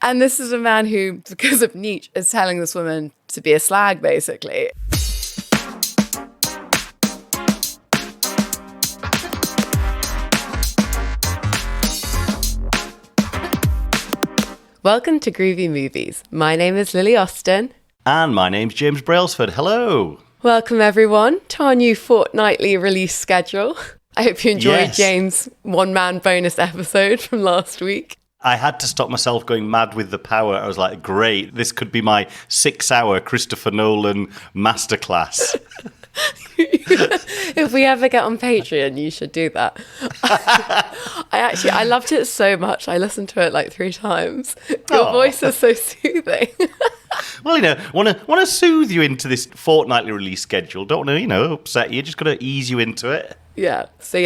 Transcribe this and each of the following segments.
And this is a man who, because of Nietzsche, is telling this woman to be a slag, basically. Welcome to Groovy Movies. My name is Lily Austin. And my name's James Brailsford. Hello. Welcome, everyone, to our new fortnightly release schedule. I hope you enjoyed James' one-man bonus episode from last week. I had to stop myself going mad with the power. I was like, great, this could be my 6-hour Christopher Nolan masterclass. If we ever get on Patreon, you should do that. I loved it so much. I listened to it like 3 times. Your voice is so soothing. Well, want to soothe you into this fortnightly release schedule. Don't want to, upset you. Just got to ease you into it. Yeah. So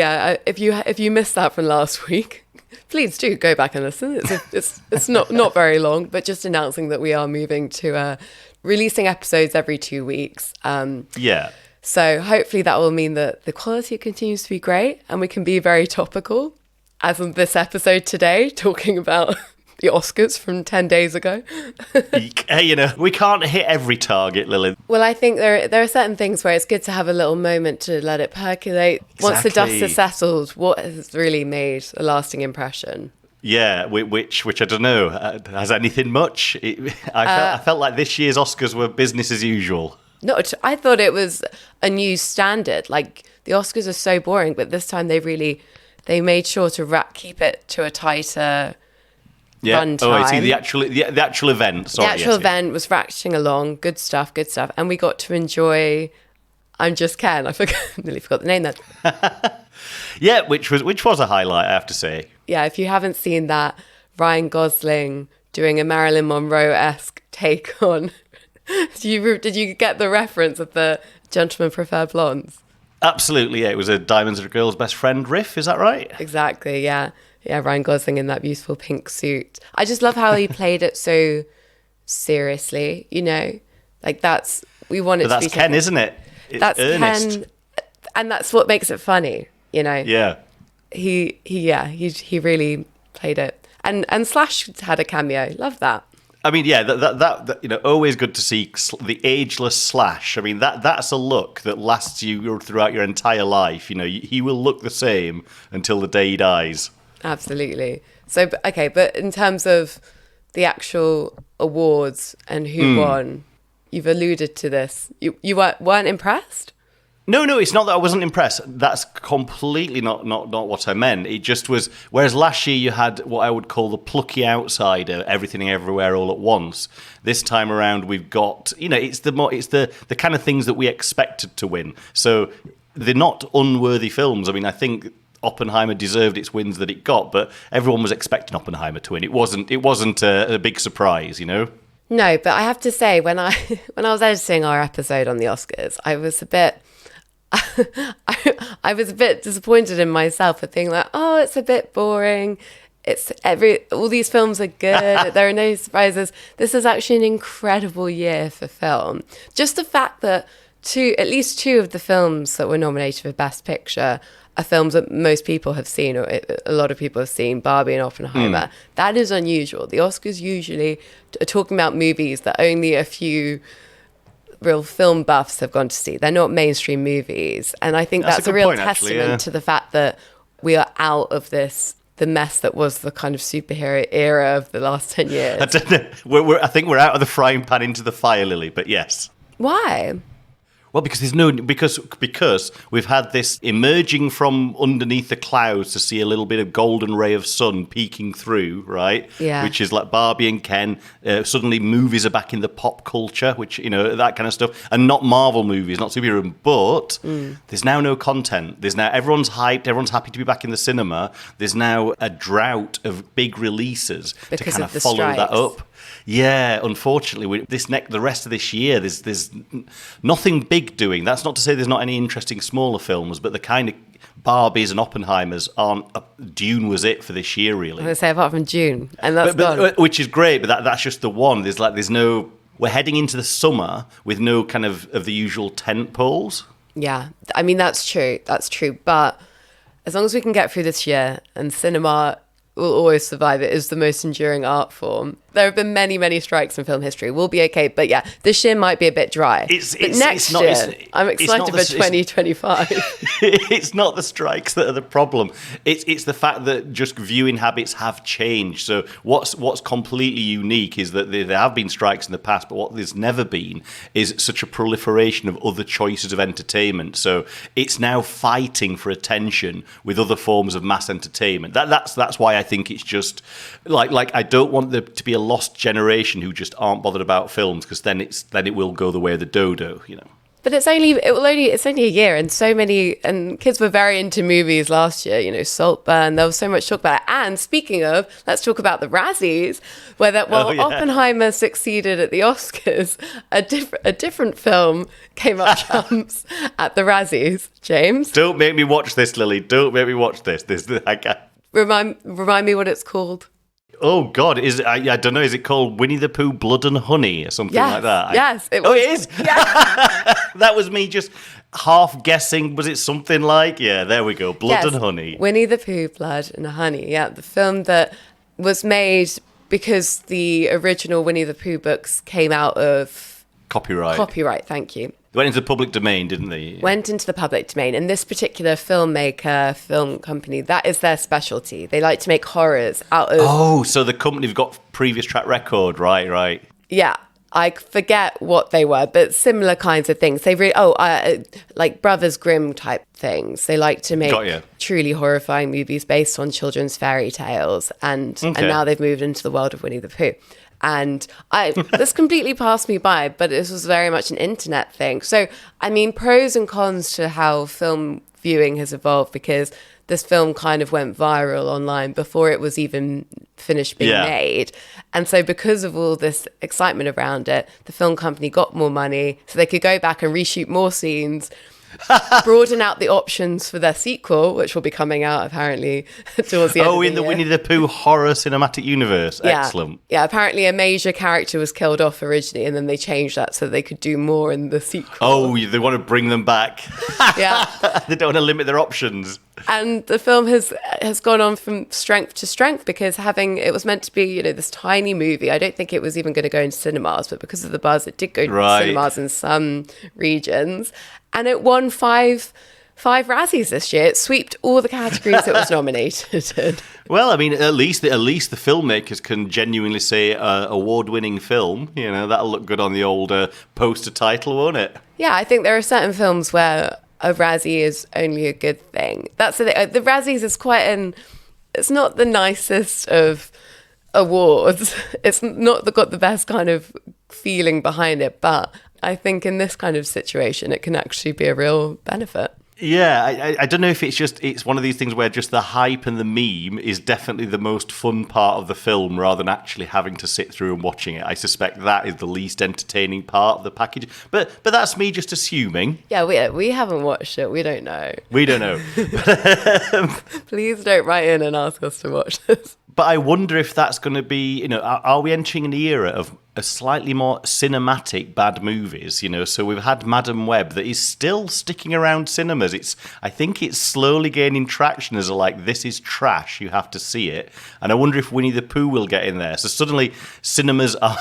if you missed that from last week, please do go back and listen. It's not very long, but just announcing that we are moving to releasing episodes every 2 weeks. So hopefully that will mean that the quality continues to be great and we can be very topical, as in this episode today, talking about the Oscars from 10 days ago. Hey, we can't hit every target, Lily. Well, I think there are certain things where it's good to have a little moment to let it percolate. Exactly. Once the dust has settled, what has really made a lasting impression? Yeah, which I don't know. Has anything much? I felt like this year's Oscars were business as usual. No, I thought it was a new standard. Like, the Oscars are so boring, but this time they made sure to keep it to a tighter run time. Oh, I see, the actual event. Sorry, the actual event was ratcheting along. Good stuff. And we got to enjoy I'm Just Ken. Nearly forgot the name then. Yeah, which was a highlight, I have to say. Yeah, if you haven't seen that, Ryan Gosling doing a Marilyn Monroe-esque take on... Did you get the reference of the Gentlemen Prefer Blondes? Absolutely, yeah. It was a Diamonds Are a Girl's Best Friend riff, is that right? Exactly, yeah. Yeah, Ryan Gosling in that beautiful pink suit. I just love how he played it so seriously, Like, we want it to be... That's Ken, isn't it? That's earnest. Ken, and that's what makes it funny, Yeah. He really played it. And Slash had a cameo. Love that. I mean, yeah, that always good to see the ageless Slash. I mean, that's a look that lasts you throughout your entire life. He will look the same until the day he dies. Absolutely. So, okay, but in terms of the actual awards and who won, you've alluded to this. You weren't impressed? No, it's not that I wasn't impressed. That's completely not what I meant. It just was, whereas last year you had what I would call the plucky outsider, everything everywhere all at once. This time around we've got, it's the kind of things that we expected to win. So they're not unworthy films. I mean, I think Oppenheimer deserved its wins that it got, but everyone was expecting Oppenheimer to win. It wasn't a big surprise, No, but I have to say, when I was editing our episode on the Oscars, I was a bit disappointed in myself for being like, oh, it's a bit boring. All these films are good. There are no surprises. This is actually an incredible year for film. Just the fact that at least 2 of the films that were nominated for Best Picture are films that most people have seen, or a lot of people have seen, Barbie and Oppenheimer. That is unusual. The Oscars usually are talking about movies that only a few real film buffs have gone to see. They're not mainstream movies. And I think that's a real testament to the fact that we are out of the mess that was the kind of superhero era of the last 10 years. I don't know. I think we're out of the frying pan into the fire, Lily, but yes. Why? Well, because because we've had this emerging from underneath the clouds to see a little bit of golden ray of sun peeking through, right? Yeah. Which is like Barbie and Ken. Suddenly movies are back in the pop culture, which, that kind of stuff. And not Marvel movies, not superhero, but there's now no content. Everyone's hyped, everyone's happy to be back in the cinema. There's now a drought of big releases to kind of follow that up. Yeah, unfortunately, the rest of this year, there's nothing big doing. That's not to say there's not any interesting smaller films, but the kind of Barbies and Oppenheimers aren't. Dune was it for this year, really. I'm going to say apart from Dune, and that's gone. Which is great, but that's just the one. There's no. We're heading into the summer with no kind of the usual tent poles. Yeah, I mean that's true. But as long as we can get through this year and cinema will always survive. It is the most enduring art form. There have been many, many strikes in film history. We'll be okay. But yeah, this year might be a bit dry. Next year, I'm excited for 2025. It's not the strikes that are the problem. It's the fact that just viewing habits have changed. So what's completely unique is that there have been strikes in the past, but what there's never been is such a proliferation of other choices of entertainment. So it's now fighting for attention with other forms of mass entertainment. That's why I think it's just like I don't want there to be a lost generation who just aren't bothered about films, because then it will go the way of the dodo, you know. But it's only a year, and kids were very into movies last year. You know, Saltburn. There was so much talk about it. And speaking of, let's talk about the Razzies, where Oppenheimer succeeded at the Oscars, a different film came up trumps at the Razzies. James, don't make me watch this, Lily. Don't make me watch this. Remind me what it's called. Oh God! I don't know. Is it called Winnie the Pooh, Blood and Honey, or something like that? Yes, it is. Yes. That was me just half guessing. Was it something like? Yeah, there we go. Blood and Honey. Winnie the Pooh, Blood and Honey. Yeah, the film that was made because the original Winnie the Pooh books came out of Copyright. Thank you. They went into the public domain, didn't they? Went into the public domain. And this particular film company, that is their specialty. They like to make horrors out of... Oh, so the company've got previous track record, right. Yeah. I forget what they were, but similar kinds of things. They really... like Brothers Grimm type things. They like to make truly horrifying movies based on children's fairy tales. And now they've moved into the world of Winnie the Pooh. And this completely passed me by, but this was very much an internet thing. So, I mean, pros and cons to how film viewing has evolved, because this film kind of went viral online before it was even finished being made. And so because of all this excitement around it, the film company got more money so they could go back and reshoot more scenes, broaden out the options for their sequel, which will be coming out apparently towards the end of the in the year. Winnie the Pooh horror cinematic universe. Yeah. Excellent. Yeah, apparently a major character was killed off originally, and then they changed that so they could do more in the sequel. Oh, they want to bring them back. Yeah. They don't want to limit their options. And the film has gone on from strength to strength, because it was meant to be, this tiny movie. I don't think it was even going to go into cinemas, but because of the buzz, it did go to cinemas in some regions. And it won five Razzies this year. It swept all the categories it was nominated in. Well, I mean, at least the filmmakers can genuinely say award-winning film. That'll look good on the old poster title, won't it? Yeah, I think there are certain films where a Razzie is only a good thing. That's the Razzies is it's not the nicest of awards. It's not got the best kind of feeling behind it, but I think in this kind of situation, it can actually be a real benefit. Yeah, I don't know if it's one of these things where just the hype and the meme is definitely the most fun part of the film, rather than actually having to sit through and watching it. I suspect that is the least entertaining part of the package. But that's me just assuming. Yeah, we haven't watched it. We don't know. We don't know. Please don't write in and ask us to watch this. But I wonder if that's going to be, are we entering an era of a slightly more cinematic bad movies? So we've had Madam Web that is still sticking around cinemas. I think it's slowly gaining traction as this is trash, you have to see it. And I wonder if Winnie the Pooh will get in there. So suddenly cinemas are,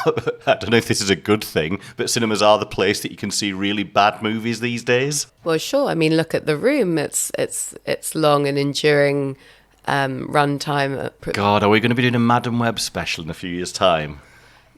I don't know if this is a good thing, but cinemas are the place that you can see really bad movies these days. Well, sure. I mean, look at The Room. It's long and enduring runtime. God, are we going to be doing a Madam Web special in a few years' time?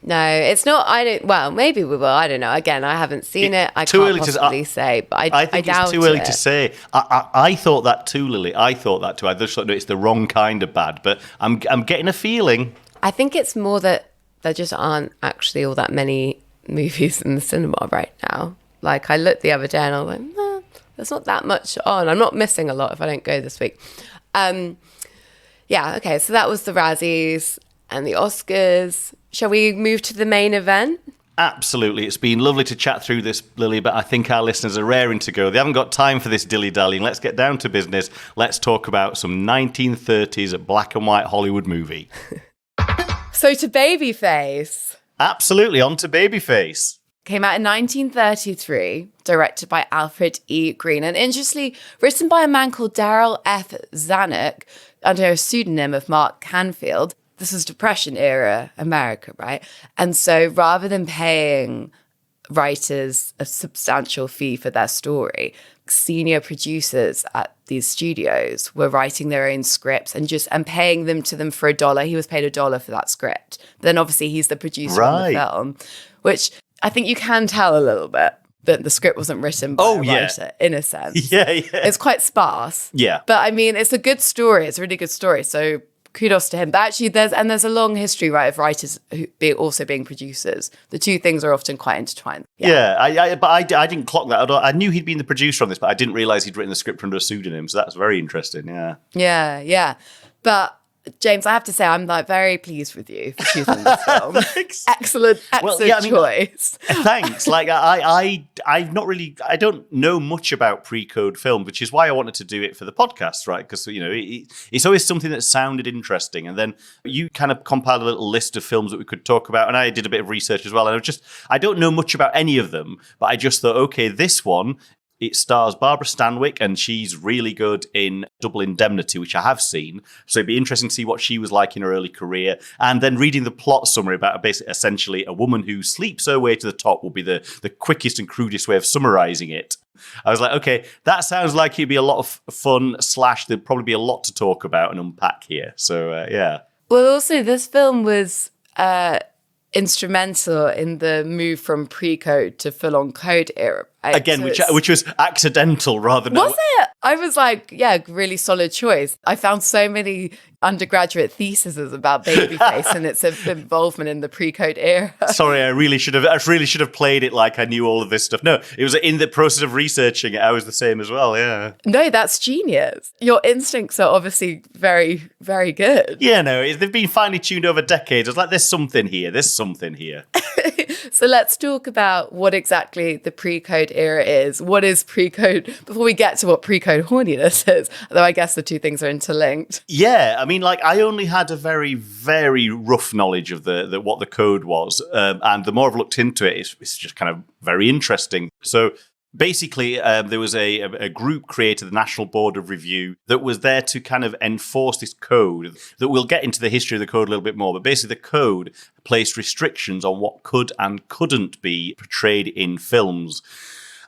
No, it's not. Well, maybe we will. I don't know. Again, I haven't seen it. I can't possibly say, but I think doubt it's too early to say. I thought that too, Lily. I thought that too. I just thought it's the wrong kind of bad, but I'm getting a feeling. I think it's more that there just aren't actually all that many movies in the cinema right now. Like, I looked the other day and I was like, there's not that much on. I'm not missing a lot if I don't go this week. Yeah, okay, so that was the Razzies and the Oscars. Shall we move to the main event? Absolutely. It's been lovely to chat through this, Lily, but I think our listeners are raring to go. They haven't got time for this dilly-dallying. Let's get down to business. Let's talk about some 1930s black and white Hollywood movie. So to Babyface. Absolutely, on to Babyface. Came out in 1933, directed by Alfred E. Green, and interestingly, written by a man called Darrell F. Zanuck, under a pseudonym of Mark Canfield. This was Depression era America, right? And so rather than paying writers a substantial fee for their story, senior producers at these studios were writing their own scripts and paying them for $1. He was paid $1 for that script. But then obviously he's the producer on the film, which I think you can tell a little bit that the script wasn't written by a writer, in a sense. Yeah. It's quite sparse. Yeah. But I mean, it's a good story. It's a really good story. So kudos to him. But actually, there's a long history, right, of writers also being producers. The two things are often quite intertwined. But I didn't clock that. I knew he'd been the producer on this, but I didn't realize he'd written the script under a pseudonym. So that's very interesting. Yeah. But James, I have to say, I'm like very pleased with you for choosing this film. Excellent choice. Thanks. Like I've not really, I don't know much about pre-code film, which is why I wanted to do it for the podcast, right? Because it's always something that sounded interesting, and then you kind of compiled a little list of films that we could talk about, and I did a bit of research as well. And I don't know much about any of them, but I just thought, okay, this one. It stars Barbara Stanwyck, and she's really good in Double Indemnity, which I have seen. So it'd be interesting to see what she was like in her early career. And then reading the plot summary about essentially a woman who sleeps her way to the top will be the quickest and crudest way of summarizing it. I was like, okay, that sounds like it'd be a lot of fun, / there'd probably be a lot to talk about and unpack here. So, yeah. Well, also, this film was instrumental in the move from pre-code to full-on code era. Right? Again, which was accidental rather than... Was it? I was like, yeah, really solid choice. I found so many undergraduate theses about Babyface and its involvement in the pre-code era. Sorry, I really should have played it like I knew all of this stuff. No, it was in the process of researching it. I was the same as well, yeah. No, that's genius. Your instincts are obviously very, very good. Yeah, no, they've been finely tuned over decades. I was like, there's something here. So let's talk about what exactly the pre-code era is. What is pre-code? Before we get to what pre-code horniness is, although I guess the two things are interlinked. Yeah, I mean, like I only had a very, very rough knowledge of what the code was, and the more I've looked into it, it's just kind of very interesting. So basically, there was a group created, the National Board of Review, that was there to kind of enforce this code. That we'll get into the history of the code a little bit more, but basically the code placed restrictions on what could and couldn't be portrayed in films.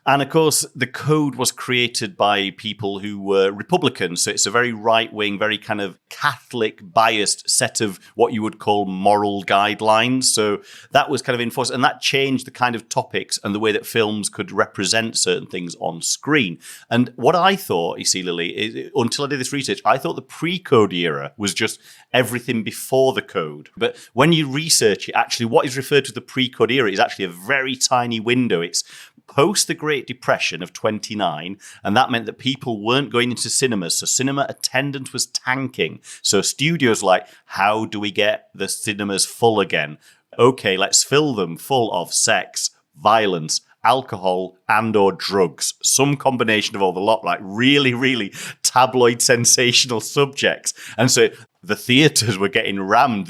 And of course, the code was created by people who were Republicans. So it's a very right-wing, very kind of Catholic biased set of what you would call moral guidelines. So that was kind of enforced, and that changed the kind of topics and the way that films could represent certain things on screen. And what I thought, you see, Lily, is, until I did this research, I thought the pre-code era was just everything before the code. But when you research it, actually what is referred to the pre-code era is actually a very tiny window. It's post the Great Depression of 29, and that meant that people weren't going into cinemas, so cinema attendance was tanking. So studios like, how do we get the cinemas full again? Okay, let's fill them full of sex, violence, alcohol, and or drugs. Some combination of all the lot, like really, really tabloid sensational subjects. And so the theaters were getting rammed.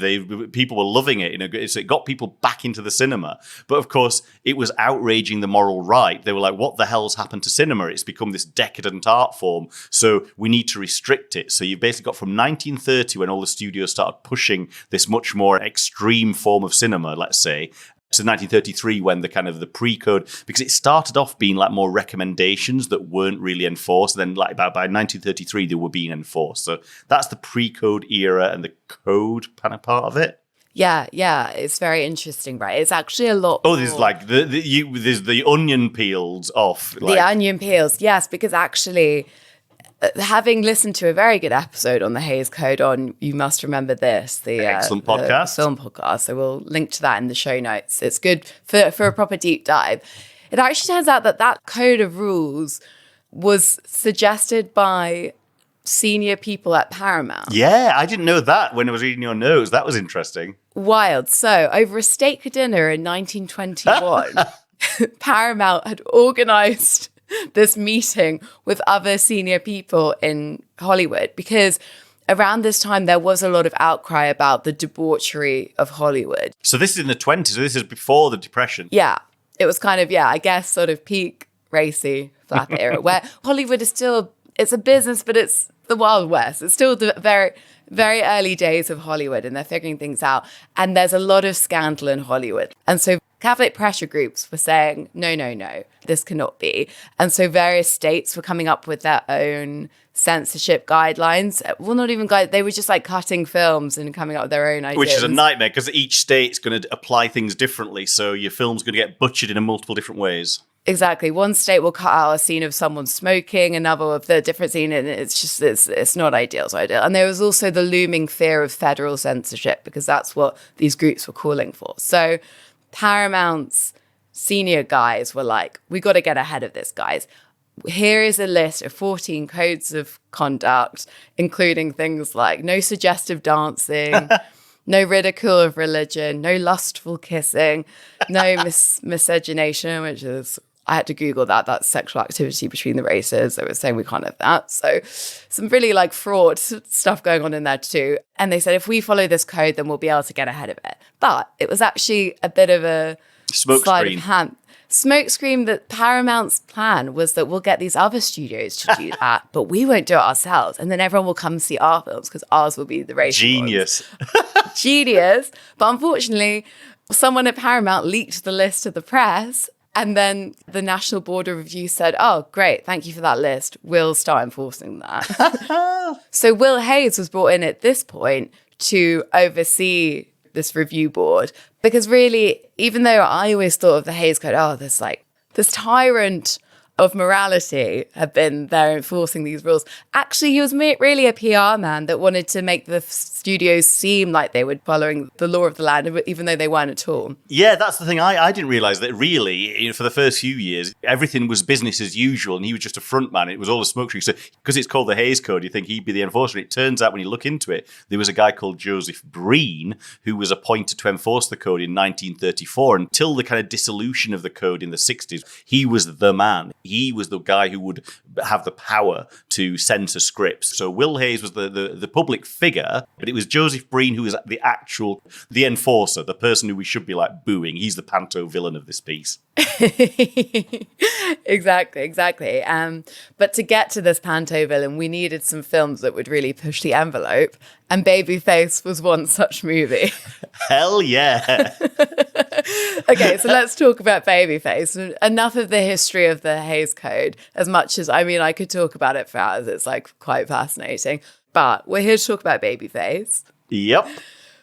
People were loving it. So it got people back into the cinema. But of course, it was outraging the moral right. They were like, what the hell's happened to cinema? It's become this decadent art form. So we need to restrict it. So you've basically got from 1930, when all the studios started pushing this much more extreme form of cinema, let's say, to 1933, when the kind of the pre-code, because it started off being like more recommendations that weren't really enforced. Then like by 1933, they were being enforced. So that's the pre-code era and the code kind of part of it. Yeah, it's very interesting, right? It's actually a lot. Oh, there's like there's the onion peels off. The onion peels, yes, because actually, having listened to a very good episode on the Hays Code on You Must Remember This, the excellent podcast, the film podcast. So we'll link to that in the show notes. It's good for a proper deep dive. It actually turns out that code of rules was suggested by senior people at Paramount. Yeah, I didn't know that when I was reading your notes. That was interesting. Wild. So over a steak dinner in 1921, Paramount had organized this meeting with other senior people in Hollywood, because around this time there was a lot of outcry about the debauchery of Hollywood. So this is in the 20s, so this is before the Depression. Yeah, it was kind of, I guess sort of peak racy flap era, where Hollywood is still it's a business, but it's the Wild West. It's still the very, very early days of Hollywood, and they're figuring things out. And there's a lot of scandal in Hollywood. And so Catholic pressure groups were saying, no, this cannot be. And so various states were coming up with their own censorship guidelines. Well, not even they were just like cutting films and coming up with their own ideas. Which is a nightmare, because each state's going to apply things differently. So your film's going to get butchered in multiple different ways. Exactly. One state will cut out a scene of someone smoking, another of the different scene, and it's not ideal. And there was also the looming fear of federal censorship, because that's what these groups were calling for. So Paramount's senior guys were like, we got to get ahead of this, guys. Here is a list of 14 codes of conduct, including things like no suggestive dancing, no ridicule of religion, no lustful kissing, no miscegenation, which is, I had to Google that. That's sexual activity between the races. They were saying we can't have that. So some really like fraud stuff going on in there too. And they said, if we follow this code, then we'll be able to get ahead of it. But it was actually a bit of a sleight of hand. Smokescreen. That Paramount's plan was that we'll get these other studios to do that, but we won't do it ourselves. And then everyone will come see our films because ours will be the race. Genius. Genius. But unfortunately, someone at Paramount leaked the list to the press. And then the National Board of Review said, oh, great, thank you for that list. We'll start enforcing that. So Will Hayes was brought in at this point to oversee this review board. Because really, even though I always thought of the Hayes Code, this tyrant of morality had been there enforcing these rules. Actually, he was really a PR man that wanted to make the studios seem like they were following the law of the land, even though they weren't at all. Yeah, that's the thing. I didn't realise that really, for the first few years, everything was business as usual, and he was just a front man. It was all a smoke screen. So, because it's called the Hayes Code, you think he'd be the enforcer. It turns out when you look into it, there was a guy called Joseph Breen who was appointed to enforce the code in 1934. Until the kind of dissolution of the code in the 60s, he was the man. He was the guy who would have the power to censor scripts. So Will Hayes was the public figure, but it was Joseph Breen who was the enforcer, the person who we should be like booing. He's the panto villain of this piece. Exactly. But to get to this panto villain, we needed some films that would really push the envelope, and Babyface was one such movie. Hell yeah. Okay, so let's talk about Babyface. Enough of the history of the Hayes Code, as much as, I could talk about it for hours. It's like quite fascinating. But we're here to talk about Babyface. Yep.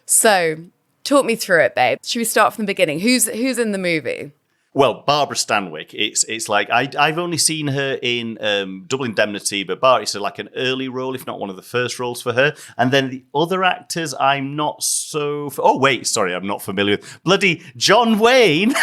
So talk me through it, babe. Should we start from the beginning? Who's in the movie? Well, Barbara Stanwyck, it's like, I've only seen her in Double Indemnity, but it's like an early role, if not one of the first roles for her. And then the other actors, I'm not so... I'm not familiar with. Bloody John Wayne.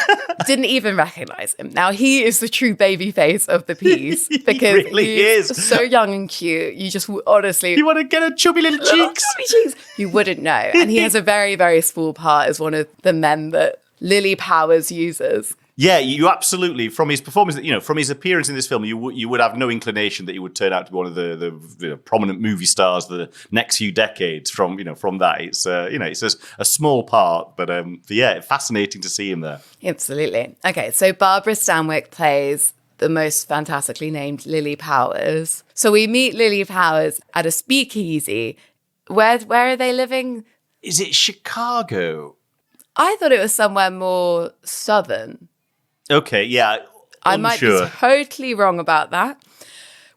Didn't even recognise him. Now, he is the true baby face of the piece, because he really is so young and cute. You just honestly... You want to get a chubby little cheeks? Chubby cheeks. You wouldn't know. And he has a very, very small part as one of the men that Lily Powers uses. Yeah, you absolutely, from his performance, from his appearance in this film, you would have no inclination that he would turn out to be one of the prominent movie stars the next few decades. From that, it's it's a small part, but fascinating to see him there. Absolutely. Okay, so Barbara Stanwyck plays the most fantastically named Lily Powers. So we meet Lily Powers at a speakeasy. Where are they living? Is it Chicago? I thought it was somewhere more southern. Okay, yeah. I might be totally wrong about that.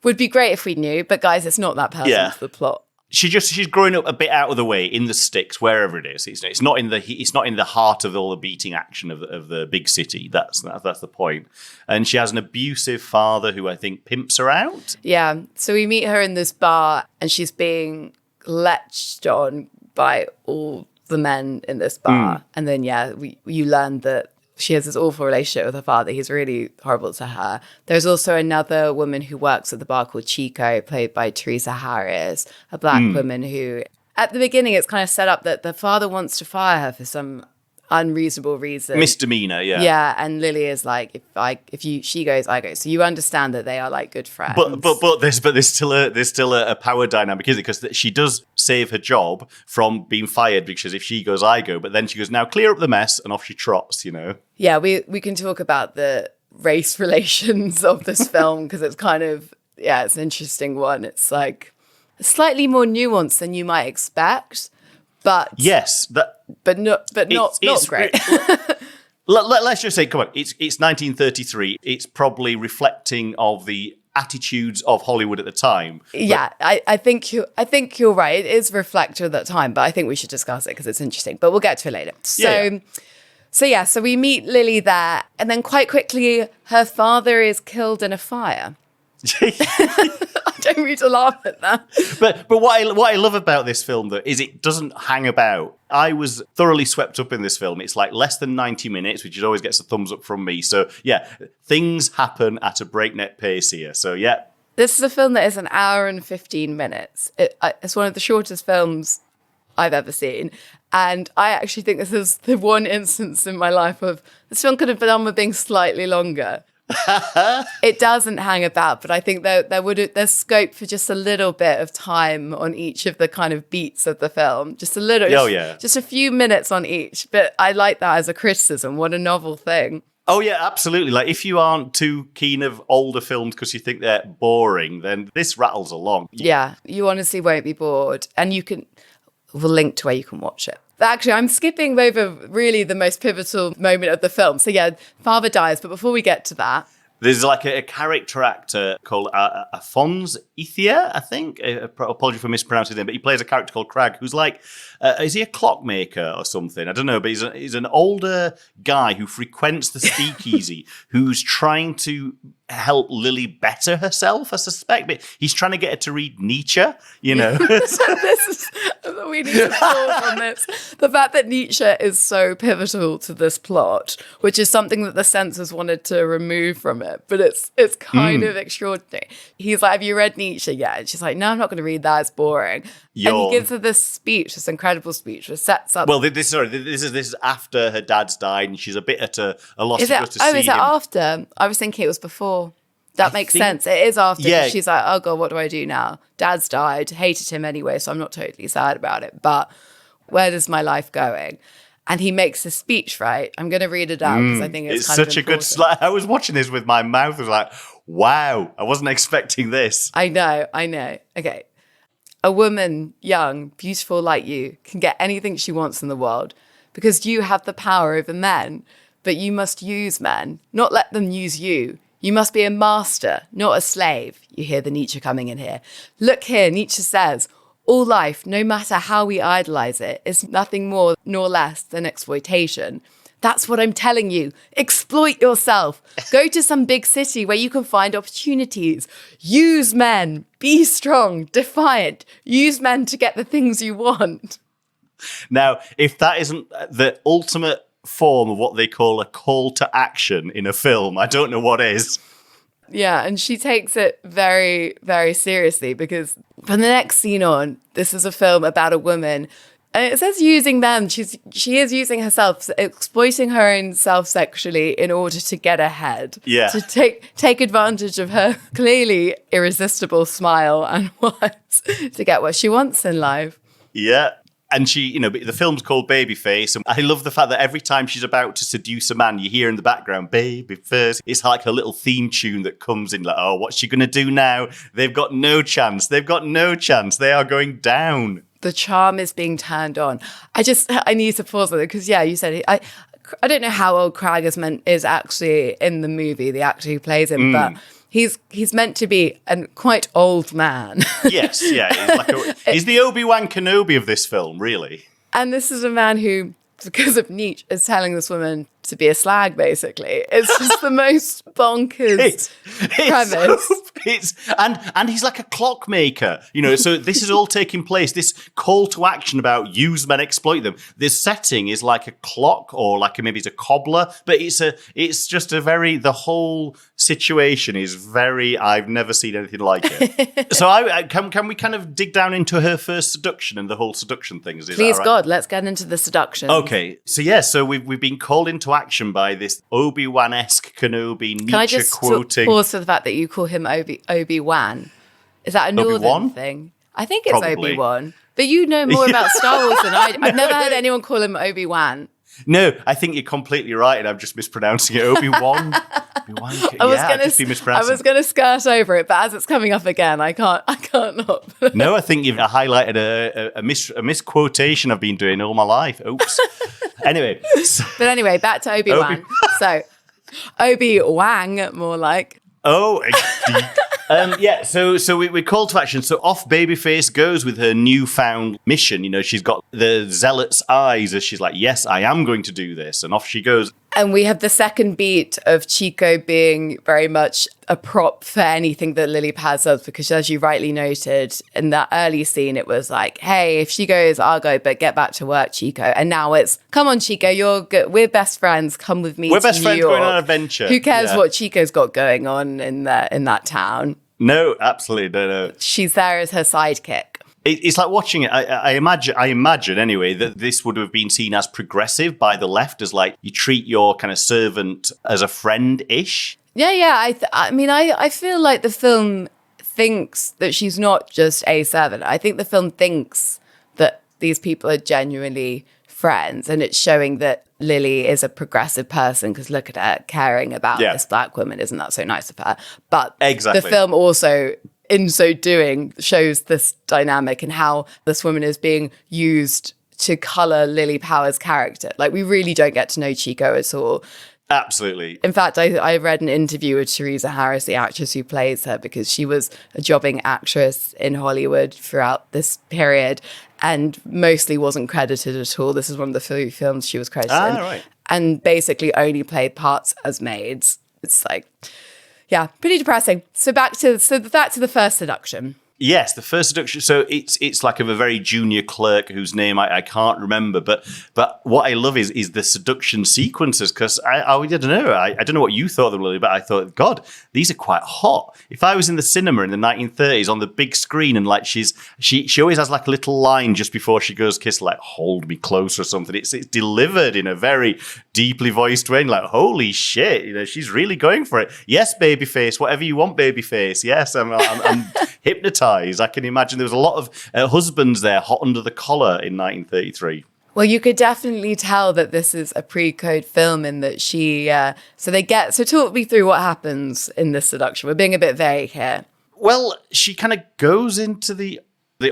Would be great if we knew, but guys, it's not that person to the plot. She's growing up a bit out of the way in the sticks, wherever it is. It's not in the heart of all the beating action of the big city. That's the point. And she has an abusive father who I think pimps her out. Yeah. So we meet her in this bar, and she's being lectured on by all the men in this bar. And then you learn that she has this awful relationship with her father. He's really horrible to her. There's also another woman who works at the bar called Chico, played by Teresa Harris, a black woman who, at the beginning, it's kind of set up that the father wants to fire her for some unreasonable reason. Misdemeanor, yeah. Yeah, and Lily is like, she goes, I go. So you understand that they are like good friends. But there's still a power dynamic, isn't it? Because she does save her job from being fired, because if she goes, I go. But then she goes, now clear up the mess, and off she trots, Yeah, we can talk about the race relations of this film, because it's kind of it's an interesting one. It's like slightly more nuanced than you might expect, but yes, but not great. Let's just say, come on, it's 1933. It's probably reflecting of the attitudes of Hollywood at the time. Yeah, I think you're right. It is reflective of that time, but I think we should discuss it because it's interesting. But we'll get to it later. So we meet Lily there, and then quite quickly her father is killed in a fire. I don't mean to laugh at that. But what I love about this film, though, is it doesn't hang about. I was thoroughly swept up in this film. It's like less than 90 minutes, which always gets a thumbs up from me. So, yeah, things happen at a breakneck pace here. So, yeah. This is a film that is an hour and 15 minutes. It's one of the shortest films I've ever seen. And I actually think this is the one instance in my life of this film could have been done with being slightly longer. It doesn't hang about, but I think there's scope for just a little bit of time on each of the kind of beats of the film. Just a little, just a few minutes on each. But I like that as a criticism. What a novel thing. Oh, yeah, absolutely. Like, if you aren't too keen of older films because you think they're boring, then this rattles along. Yeah, you honestly won't be bored. And we'll link to where you can watch it. Actually, I'm skipping over really the most pivotal moment of the film. So yeah, father dies. But before we get to that, there's like a character actor called Afonso Ithia, I think. Apology for mispronouncing him, but he plays a character called Crag, who's like, is he a clockmaker or something? I don't know, but he's an older guy who frequents the speakeasy, who's trying to help Lily better herself, I suspect. But he's trying to get her to read Nietzsche, you know. We need to pause on this. The fact that Nietzsche is so pivotal to this plot, which is something that the censors wanted to remove from it, but it's kind of extraordinary. He's like, have you read Nietzsche yet? And she's like, no, I'm not going to read that. It's boring. And he gives her this speech, this incredible speech, which sets up. Well, this is after her dad's died, and she's a bit at a loss is it after? I was thinking it was before. That makes sense. It is after. Yeah. She's like, oh God, what do I do now? Dad's died. Hated him anyway, so I'm not totally sad about it. But where does my life going? And he makes a speech, right? I'm going to read it out because I think it's kind such of a good slide. I was watching this with my mouth. I was like, wow, I wasn't expecting this. I know. Okay. A woman, young, beautiful like you, can get anything she wants in the world because you have the power over men, but you must use men, not let them use you. You must be a master, not a slave. You hear the Nietzsche coming in here. Look here, Nietzsche says, all life, no matter how we idolize it, is nothing more nor less than exploitation. That's what I'm telling you. Exploit yourself. Go to some big city where you can find opportunities. Use men. Be strong, defiant. Use men to get the things you want. Now, if that isn't the ultimate form of what they call a call to action in a film, I don't know what is. Yeah, and she takes it very, very seriously because from the next scene on, this is a film about a woman. And it says using them. She is using herself, exploiting her own self sexually in order to get ahead. Yeah. To take advantage of her clearly irresistible smile and words to get what she wants in life. Yeah. And she, the film's called Babyface. And I love the fact that every time she's about to seduce a man, you hear in the background, Babyface. It's like her little theme tune that comes in like, oh, what's she going to do now? They've got no chance. They are going down. The charm is being turned on. I need to pause on it because, yeah, you said I don't know how old Crag is actually in the movie, the actor who plays him, but he's meant to be a quite old man. Yes, yeah. He's the Obi-Wan Kenobi of this film, really. And this is a man who, because of Nietzsche, is telling this woman to be a slag, basically. It's just the most bonkers premise. And he's like a clockmaker, so this is all taking place, this call to action about use men, exploit them. This setting is like a clock or maybe it's a cobbler, but it's just the whole situation is very, I've never seen anything like it. So can we kind of dig down into her first seduction and the whole seduction thing? Please, right? God, let's get into the seduction. Okay, so we've been called into action by this Obi-Wan-esque Kenobi Nietzsche Can I just quoting. Pause for the fact that you call him Obi-Wan? Is that a northern Obi-Wan? thing? I think it's Probably. Obi-Wan. But you know more about Star Wars than I do. I've never heard anyone call him Obi-Wan. No, I think you're completely right, and I'm just mispronouncing it. Obi-Wan. I was gonna skirt over it, but as it's coming up again, I can't not. No, I think you've highlighted a misquotation I've been doing all my life. Oops. Anyway. But anyway, back to Obi-Wan. So, Obi-Wang, more like. Oh, so we call to action. So off Babyface goes with her newfound mission. You know, she's got the zealot's eyes as she's like, yes, I am going to do this. And off she goes. And we have the second beat of Chico being very much a prop for anything that Lily Paz does, because as you rightly noted, in that early scene, it was like, hey, if she goes, I'll go, but get back to work, Chico. And now it's, come on, Chico, you're good. We're best friends. Come with me to New York. We're best friends going on an adventure. Who cares what Chico's got going on in that town? No, absolutely no. She's there as her sidekick. It's like watching it. I imagine anyway that this would have been seen as progressive by the left, as like you treat your kind of servant as a friend-ish. Yeah. I feel like the film thinks that she's not just a servant. I think the film thinks that these people are genuinely friends, and it's showing that Lily is a progressive person, because look at her caring about this black woman. Isn't that so nice of her? But exactly. The film also, in so doing, shows this dynamic and how this woman is being used to colour Lily Power's character. Like, we really don't get to know Chico at all. Absolutely. In fact, I read an interview with Theresa Harris, the actress who plays her, because she was a jobbing actress in Hollywood throughout this period and mostly wasn't credited at all. This is one of the few films she was credited in. Right. And basically only played parts as maids. It's like, yeah, pretty depressing. So back to the first seduction. Yes, the first seduction. So it's like of a very junior clerk whose name I can't remember. But what I love is the seduction sequences, because I don't know. I don't know what you thought of them, Lily, but I thought, God, these are quite hot. If I was in the cinema in the 1930s on the big screen, and like she always has like a little line just before she goes kiss, like hold me close or something. It's delivered in a very deeply voiced way. And like, holy shit, you know, she's really going for it. Yes, babyface, whatever you want, babyface. Yes, I'm hypnotized. I can imagine there was a lot of husbands there hot under the collar in 1933. Well, you could definitely tell that this is a pre-code film in that she... So talk me through what happens in this seduction. We're being a bit vague here. Well, she kind of goes into the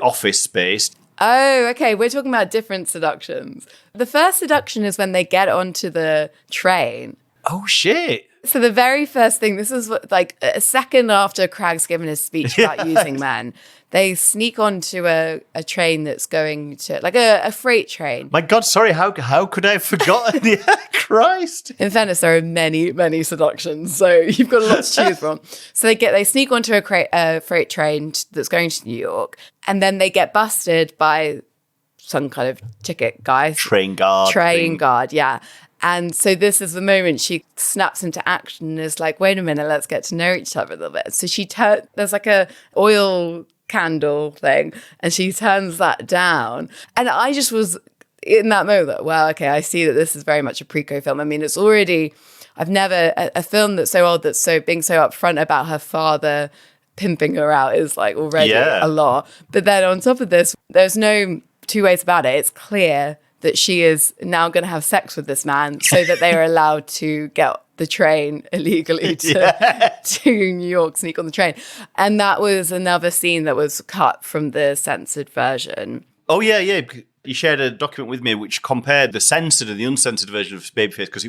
office space. Oh, okay. We're talking about different seductions. The first seduction is when they get onto the train. Oh, shit. So the very first thing, this is like a second after Craig's given his speech about using men, they sneak onto a train that's going to, like a freight train. My God, sorry, how could I have forgotten? Yeah, Christ. In fairness, there are many, many seductions, so you've got a lot to choose from. So they sneak onto a freight train that's going to New York, and then they get busted by some kind of ticket guy. Train guard, yeah. And so this is the moment she snaps into action and is like, wait a minute, let's get to know each other a little bit. So there's like a oil candle thing, and she turns that down. And I just was in that moment, like, wow, okay, I see that this is very much a pre-code film. I mean, it's already, I've never, a film that's so old, that's so being so upfront about her father pimping her out is like already a lot. But then on top of this, there's no two ways about it. It's clear that she is now going to have sex with this man so that they are allowed to get the train illegally to New York, sneak on the train. And that was another scene that was cut from the censored version. Oh, yeah. You shared a document with me which compared the censored and the uncensored version of Babyface, because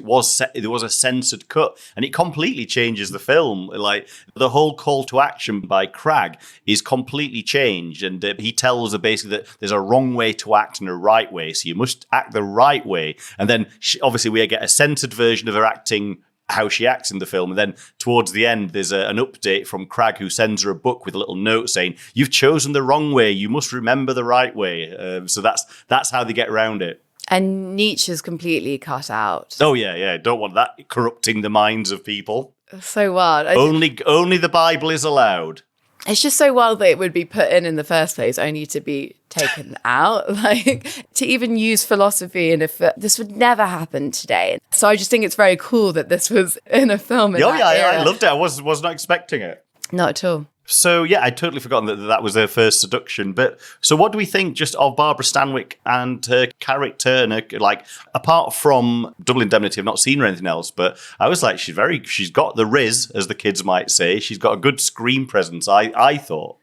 there was a censored cut, and it completely changes the film. Like, the whole call to action by Cragg is completely changed, and he tells her basically that there's a wrong way to act and a right way, so you must act the right way. And then obviously we get a censored version of her acting how she acts in the film. And then towards the end, there's an update from Cragg, who sends her a book with a little note saying, you've chosen the wrong way, you must remember the right way. So that's how they get around it. And Nietzsche's completely cut out. Oh, yeah. Don't want that corrupting the minds of people. So wild. Only the Bible is allowed. It's just so wild that it would be put in the first place, only to be taken out. Like, to even use philosophy in this would never happen today. So I just think it's very cool that this was in a film in that era. I loved it. I was not expecting it. Not at all. So, yeah, I'd totally forgotten that was their first seduction. But so what do we think just of Barbara Stanwyck and her character? And her, like, apart from Double Indemnity, I've not seen her anything else, but I was like, she's got the riz, as the kids might say. She's got a good screen presence, I thought.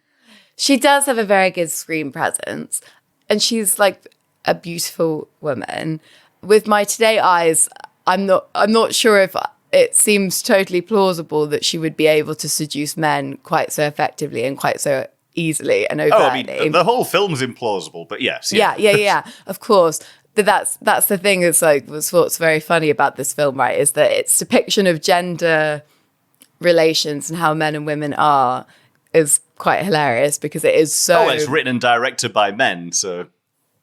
She does have a very good screen presence. And she's like a beautiful woman. With my today eyes, I'm not sure if it seems totally plausible that she would be able to seduce men quite so effectively and quite so easily and overtly. I mean, the whole film's implausible, but yes. Yeah, of course. But that's the thing is like what's very funny about this film, right, is that its depiction of gender relations and how men and women are is quite hilarious because it is so... Oh, it's written and directed by men, so...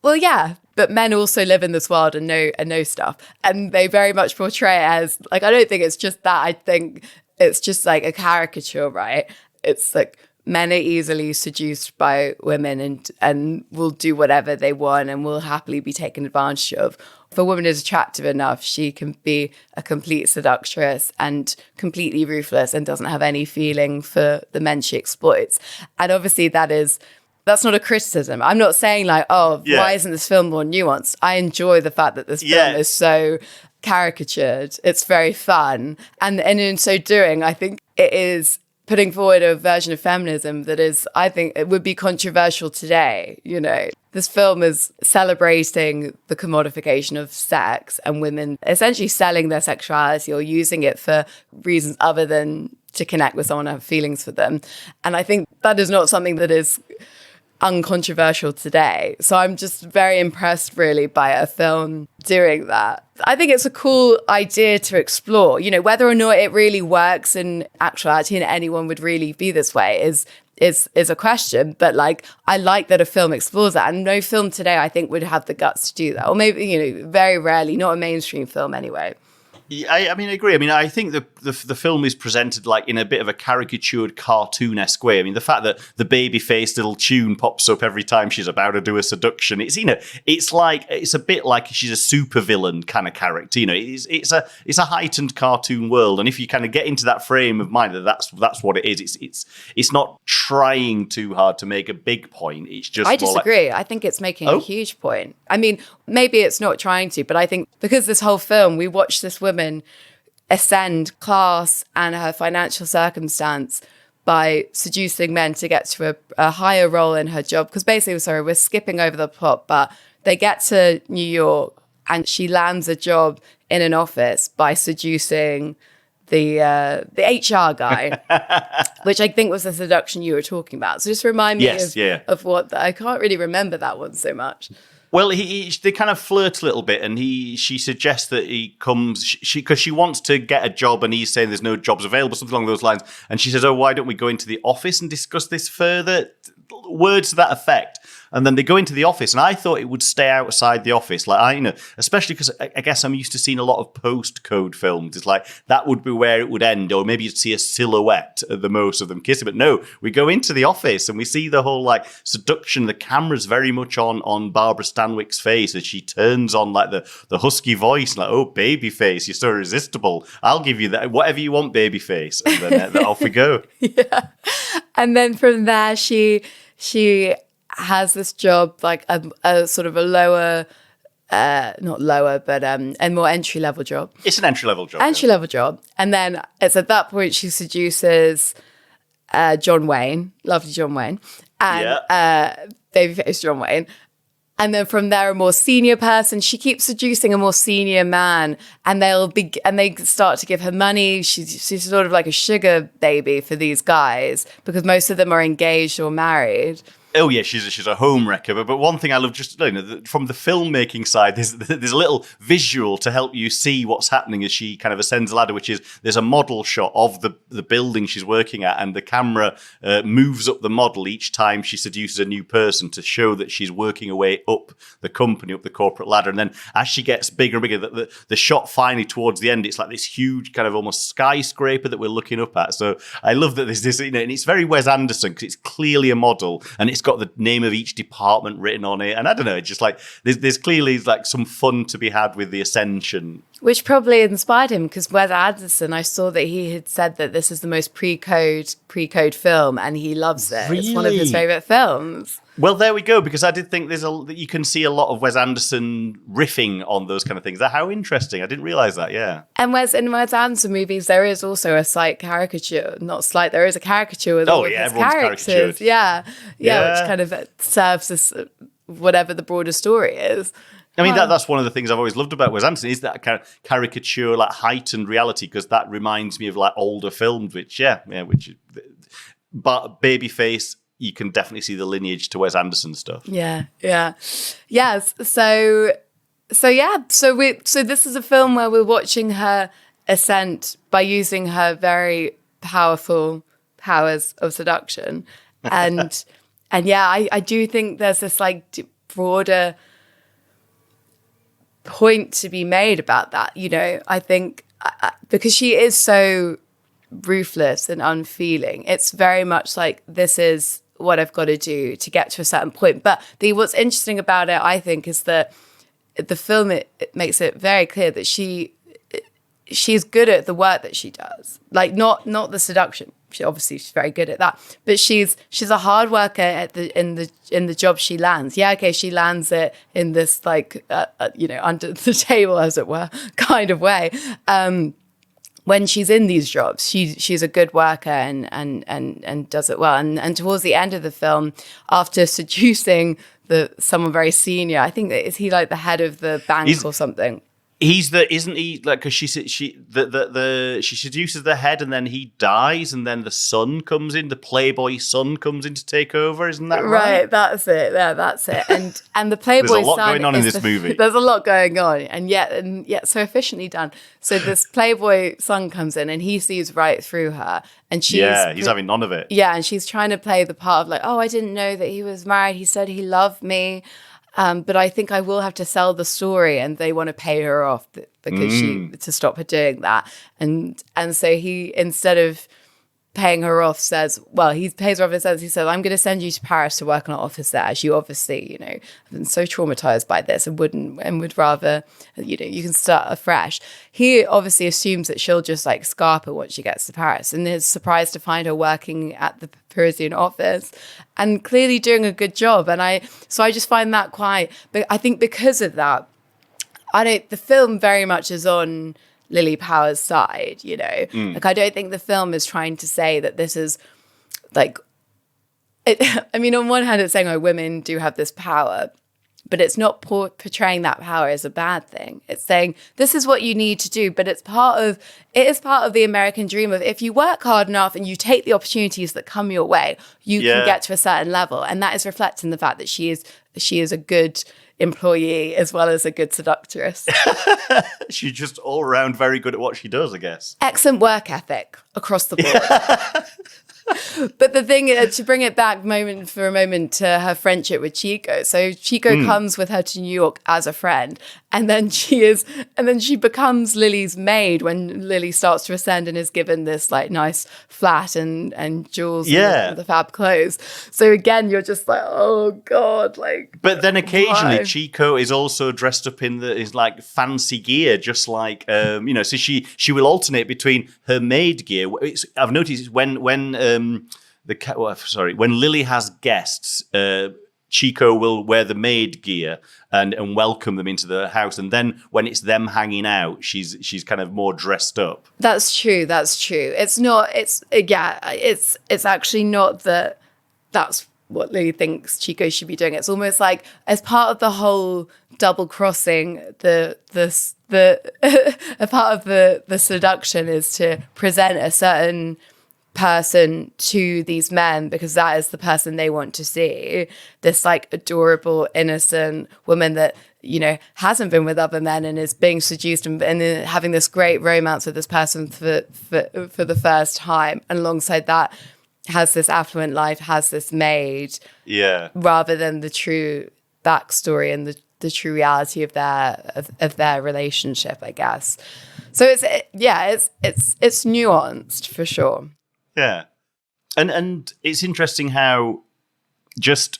Well, yeah, but men also live in this world and know stuff. And they very much portray it as, like, I don't think it's just that. I think it's just like a caricature, right? It's like men are easily seduced by women and will do whatever they want and will happily be taken advantage of. If a woman is attractive enough, she can be a complete seductress and completely ruthless and doesn't have any feeling for the men she exploits. And obviously that's not a criticism. I'm not saying like, why isn't this film more nuanced? I enjoy the fact that this film is so caricatured. It's very fun. And in so doing, I think it is putting forward a version of feminism that is, I think it would be controversial today. You know, this film is celebrating the commodification of sex and women essentially selling their sexuality or using it for reasons other than to connect with someone and have feelings for them. And I think that is not something that is uncontroversial today. So I'm just very impressed really by a film doing that. I think it's a cool idea to explore. You know, whether or not it really works in actuality and anyone would really be this way is a question. But like, I like that a film explores that, and no film today I think would have the guts to do that. Or maybe, you know, very rarely, not a mainstream film anyway. I mean, I agree. I mean, I think the film is presented like in a bit of a caricatured, cartoon-esque way. I mean, the fact that the baby-faced little tune pops up every time she's about to do a seduction, it's, you know, it's a bit like she's a supervillain kind of character. You know, it's a heightened cartoon world, and if you kind of get into that frame of mind, that's what it is. It's not trying too hard to make a big point. It's just I disagree. I think it's making a huge point. I mean, maybe it's not trying to, but I think because this whole film, we watch this woman ascend class and her financial circumstance by seducing men to get to a higher role in her job. Because basically, sorry, we're skipping over the plot, but they get to New York and she lands a job in an office by seducing the HR guy, which I think was the seduction you were talking about. So just remind me of what, I can't really remember that one so much. Well, they kind of flirt a little bit, and she suggests that he comes because she wants to get a job, and he's saying there's no jobs available, something along those lines. And she says, "Oh, why don't we go into the office and discuss this further?" Words to that effect. And then they go into the office, and I thought it would stay outside the office, especially because I guess I'm used to seeing a lot of post-code films. It's like that would be where it would end, or maybe you'd see a silhouette at the most of them kissing. But no, we go into the office and we see the whole like seduction. The camera's very much on Barbara Stanwyck's face as she turns on like the husky voice, like, "Oh, baby face, you're so irresistible. I'll give you that, whatever you want, baby face." And then off we go. Yeah, and then from there she has this job, like a sort of a lower, not lower, but a more entry-level job. It's an entry-level job. Entry-level job. And then it's at that point she seduces John Wayne, lovely John Wayne, and babyface John Wayne. And then from there, a more senior person, she keeps seducing a more senior man, and they start to give her money. She's sort of like a sugar baby for these guys because most of them are engaged or married. Oh yeah, she's a home wrecker. But one thing I love, just from the filmmaking side, there's a little visual to help you see what's happening as she kind of ascends the ladder, which is there's a model shot of the building she's working at, and the camera moves up the model each time she seduces a new person to show that she's working her way up the company, up the corporate ladder. And then as she gets bigger and bigger, the shot finally towards the end, it's like this huge kind of almost skyscraper that we're looking up at. So I love that there's this, and it's very Wes Anderson because it's clearly a model and it's got the name of each department written on it, and I don't know, it's just like there's clearly like some fun to be had with the ascension Which probably inspired him, because Wes Anderson, I saw that he had said that this is the most pre-code film, and he loves it. Really? It's one of his favorite films. Well, there we go, because I did think you can see a lot of Wes Anderson riffing on those kind of things. How interesting. I didn't realize that, yeah. And in Wes Anderson movies, there is also a slight caricature. Not slight, there is a caricature with all of his characters. Yeah, which kind of serves as whatever the broader story is. I mean, that's one of the things I've always loved about Wes Anderson, is that caricature, like heightened reality, because that reminds me of like older films, but Babyface, you can definitely see the lineage to Wes Anderson stuff. Yes. So this is a film where we're watching her ascent by using her very powerful powers of seduction, and I do think there's this like broader point to be made about that. I think because she is so ruthless and unfeeling, it's very much like, this is what I've got to do to get to a certain point. But what's interesting about it, I think, is that the film it makes it very clear that she's good at the work that she does, like not the seduction. She's very good at that, but she's a hard worker in the job she lands. Yeah, okay, she lands it in this like under the table, as it were, kind of way. When she's in these jobs, she's a good worker and does it well. And towards the end of the film, after seducing someone very senior, I think is he like the head of the bank or something? Isn't he, like, because she seduces the head and then he dies, and then the son comes in, the playboy son comes in to take over, isn't that right? Right, that's it. Yeah, that's it. And the playboy son, there's a lot going on in this movie. There's a lot going on, and yet so efficiently done. So this playboy son comes in and he sees right through her, and he's having none of it. Yeah, and she's trying to play the part of like, oh, I didn't know that he was married. He said he loved me. But I think I will have to sell the story, and they want to pay her off because to stop her doing that. And so he, instead of paying her off, he pays her off and he says, I'm going to send you to Paris to work on an office there, as you obviously, have been so traumatized by this and would rather, you can start afresh. He obviously assumes that she'll just like scarper once she gets to Paris, and is surprised to find her working at the Parisian office and clearly doing a good job. And I just find that but I think because of that, the film very much is on Lily Power's side, Like, I don't think the film is trying to say that this is like, I mean, on one hand, it's saying, oh, women do have this power, but it's not portraying that power as a bad thing. It's saying, this is what you need to do, but it is part of the American dream of, if you work hard enough and you take the opportunities that come your way, you can get to a certain level. And that is reflected in the fact that she is a good employee as well as a good seductress. She's just all around very good at what she does, I guess. Excellent work ethic across the board. But the thing is, to bring it back for a moment to her friendship with Chico. So Chico comes with her to New York as a friend, and then she becomes Lily's maid when Lily starts to ascend and is given this like nice flat and jewels and the fab clothes. So again, you're just like, oh God, like. But then occasionally Chico is also dressed up in his like fancy gear, just like so she will alternate between her maid gear. I've noticed when Lily has guests, Chico will wear the maid gear and welcome them into the house, and then when it's them hanging out, she's kind of more dressed up. That's true. It's not. It's actually not that. That's what Lily thinks Chico should be doing. It's almost like, as part of the whole double crossing, a part of the seduction is to present a certain person to these men, because that is the person they want to see. This like adorable, innocent woman that, hasn't been with other men and is being seduced and having this great romance with this person for the first time. And alongside that, has this affluent life, has this maid. Yeah. Rather than the true backstory and the true reality of their relationship, I guess. So it's nuanced for sure. Yeah. And it's interesting how just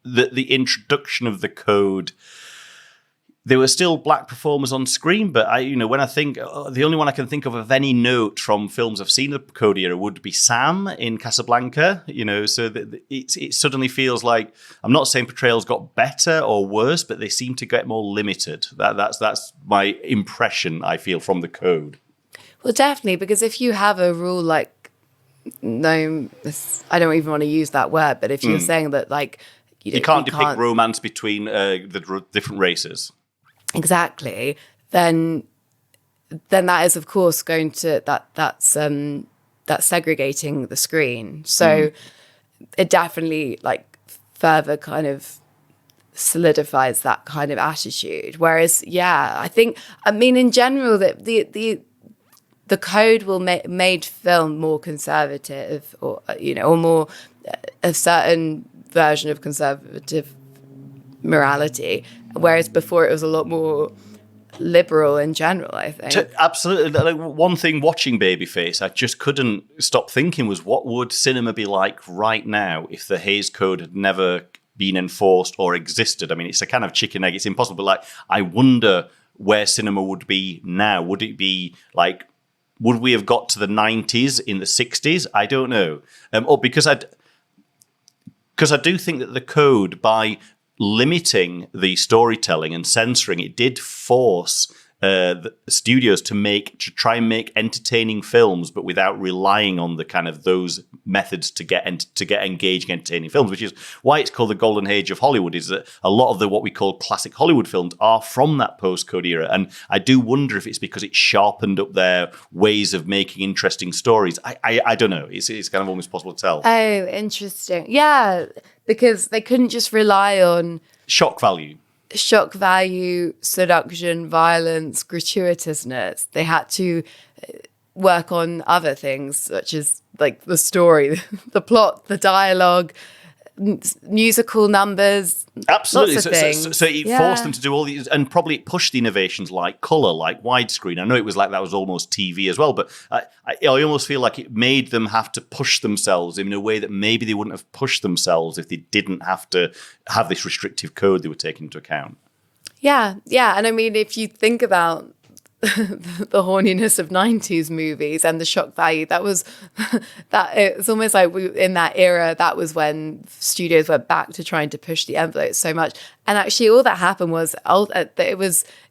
the introduction of the code, there were still black performers on screen, but when I think the only one I can think of any note from films I've seen of the Code era would be Sam in Casablanca. So it suddenly feels like, I'm not saying portrayals got better or worse, but they seem to get more limited. That's my impression, I feel, from the Code. Well, definitely, because if you have a rule like, no, I don't even want to use that word, but if you're saying that like you can't depict romance between the different races. Exactly. Then that is, of course, going to that's segregating the screen. So it definitely like further kind of solidifies that kind of attitude. Whereas, I mean, in general, that the Code will made film more conservative, or or more a certain version of conservative morality, whereas before it was a lot more liberal in general, I think. Absolutely. Like, one thing watching Babyface, I just couldn't stop thinking was, what would cinema be like right now if the Hays Code had never been enforced or existed? I mean, it's a kind of chicken egg. It's impossible. But like, I wonder where cinema would be now. Would it be like, would we have got to the 90s in the 60s? I don't know. Because I do think that the Code, by limiting the storytelling and censoring, it did force the studios to try and make entertaining films, but without relying on the kind of those methods to get engaging, entertaining films, which is why it's called the golden age of Hollywood. Is that a lot of what we call classic Hollywood films are from that post-Code era, and I do wonder if it's because it sharpened up their ways of making interesting stories. I don't know. It's kind of almost possible to tell. Oh, interesting. Yeah, because they couldn't just rely on shock value, seduction, violence, gratuitousness. They had to work on other things, such as like the story, the plot, the dialogue, musical numbers. Absolutely. Lots of things. So it forced them to do all these, and probably it pushed the innovations like colour, like widescreen. I know it was like that was almost TV as well, but I almost feel like it made them have to push themselves in a way that maybe they wouldn't have pushed themselves if they didn't have to have this restrictive code they were taking into account. Yeah. And I mean, if you think about the horniness of 90s movies and the shock value, that was that it's almost like in that era, that was when studios went back to trying to push the envelope so much. And actually all that happened was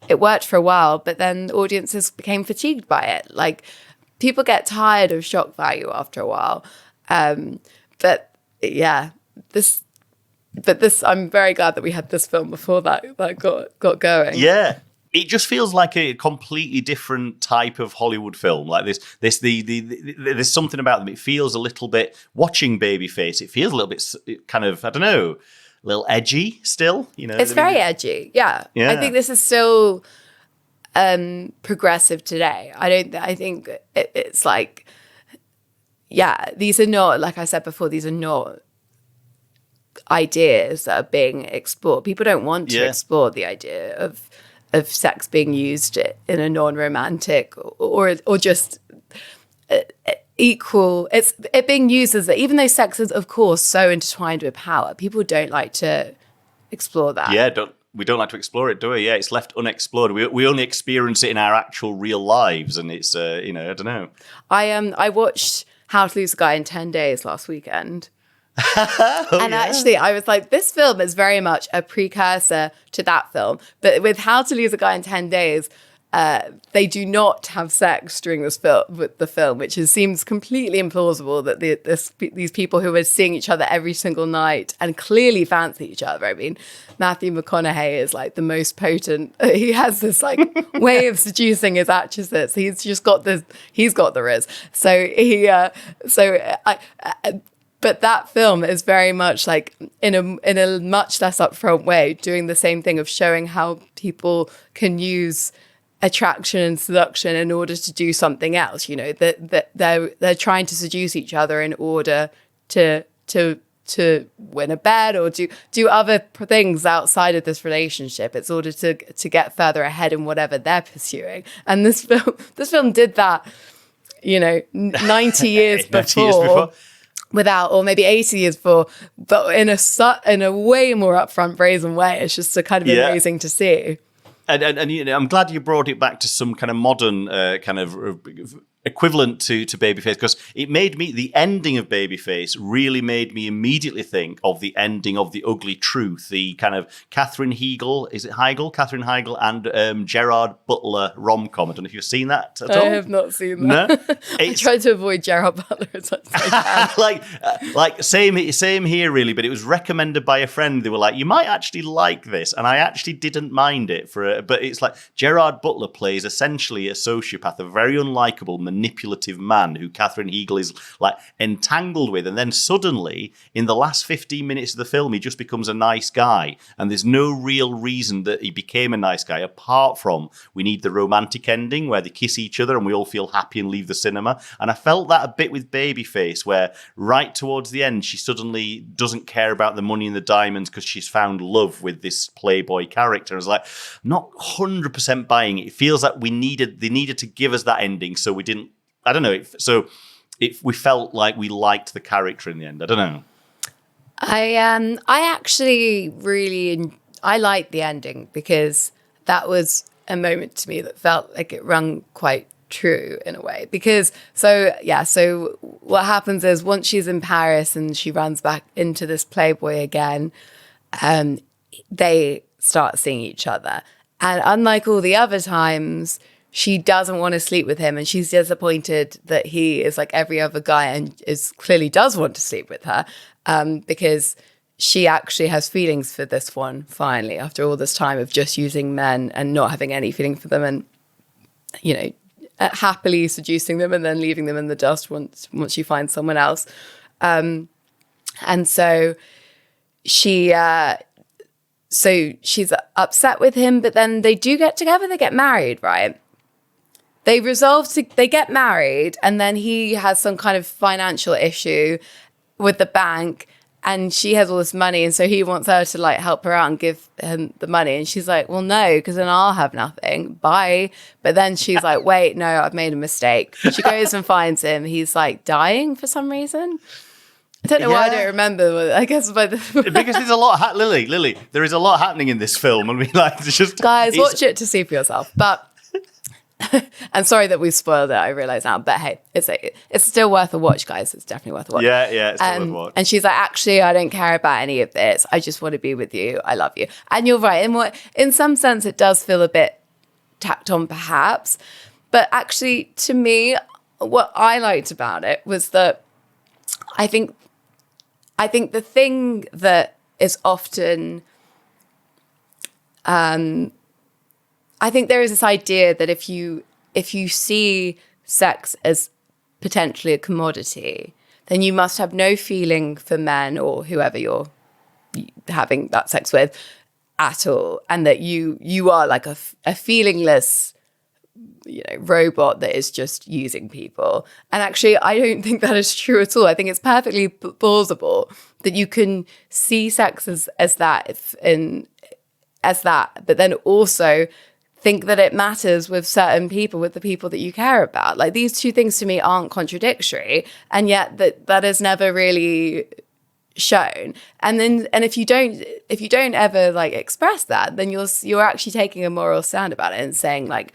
it worked for a while, but then audiences became fatigued by it. Like, people get tired of shock value after a while. But I'm very glad that we had this film before that got going. Yeah. It just feels like a completely different type of Hollywood film. Like there's something about them. It feels a little bit, watching Babyface, it feels a little bit kind of, I don't know, a little edgy still. It's very edgy. Yeah. I think this is still progressive today. I think it's like, these are not, like I said before, these are not ideas that are being explored. People don't want to explore the idea of sex being used in a non-romantic or just equal. It's being used as, even though sex is, of course, so intertwined with power, people don't like to explore that. Yeah, we don't like to explore it, do we? Yeah, it's left unexplored. We only experience it in our actual real lives, and it's I don't know. I watched How to Lose a Guy in 10 Days last weekend. Actually, I was like, this film is very much a precursor to that film. But with How to Lose a Guy in 10 Days, they do not have sex during the film, which seems completely implausible that these people who are seeing each other every single night and clearly fancy each other. I mean, Matthew McConaughey is like the most potent. He has this like way of seducing his actresses. He's got the riz. But that film is very much like in a much less upfront way, doing the same thing of showing how people can use attraction and seduction in order to do something else. That they're trying to seduce each other in order to win a bet or do other things outside of this relationship. It's in order to get further ahead in whatever they're pursuing. And this film did that, 90 years before. Without, or maybe 80 years before, but in a way more upfront, brazen way. It's just kind of amazing to see. And you know, I'm glad you brought it back to some kind of modern kind of equivalent to Babyface, because it made me, the ending of Babyface really made me immediately think of the ending of The Ugly Truth, the kind of Katherine Heigl, is it Heigl? Katherine Heigl and Gerard Butler rom-com. I don't know if you've seen that at all. I have not seen that. No? I tried to avoid Gerard Butler as much as I can. like same here really, but it was recommended by a friend. They were like, you might actually like this, and I actually didn't mind it but it's like Gerard Butler plays essentially a sociopath, a very unlikable, manipulative man who Katherine Heigl is like entangled with, and then suddenly in the last 15 minutes of the film he just becomes a nice guy, and there's no real reason that he became a nice guy apart from we need the romantic ending where they kiss each other and we all feel happy and leave the cinema. And I felt that a bit with Babyface, where right towards the end she suddenly doesn't care about the money and the diamonds because she's found love with this playboy character. I was like, not 100% buying it. It feels like they needed to give us that ending, so we didn't. I don't know. We felt like we liked the character in the end. I don't know. I actually I liked the ending, because that was a moment to me that felt like it rung quite true in a way. Because so what happens is, once she's in Paris and she runs back into this playboy again, they start seeing each other, and unlike all the other times, she doesn't want to sleep with him, and she's disappointed that he is like every other guy and clearly does want to sleep with her, because she actually has feelings for this one finally, after all this time of just using men and not having any feeling for them, and you know, happily seducing them and then leaving them in the dust once she finds someone else. And so she's upset with him, but then they do get together. They get married, right? They get married, and then he has some kind of financial issue with the bank, and she has all this money, and so he wants her to like help her out and give him the money, and she's like, well, no, because then I'll have nothing. Bye. But then she's like, wait, no, I've made a mistake. She goes and finds him. He's like dying for some reason. I don't know why I don't remember. I guess because there's a lot, Lily. There is a lot happening in this film, and we like to just watch it to see for yourself. But and sorry that we've spoiled it, I realise now. But hey, it's still worth a watch, guys. It's definitely worth a watch. Yeah, it's still worth a watch. And she's like, actually, I don't care about any of this. I just want to be with you. I love you. And you're right. In some sense, it does feel a bit tacked on, perhaps. But actually, to me, what I liked about it was that I think the thing that is often I think there is this idea that if you see sex as potentially a commodity, then you must have no feeling for men or whoever you're having that sex with at all, and that you are like a feelingless, robot that is just using people. And actually, I don't think that is true at all. I think it's perfectly plausible that you can see sex as that, but then also think that it matters with certain people, with the people that you care about. Like, these two things to me aren't contradictory, and yet that is never really shown. And if you don't ever like express that, then you're actually taking a moral stand about it and saying like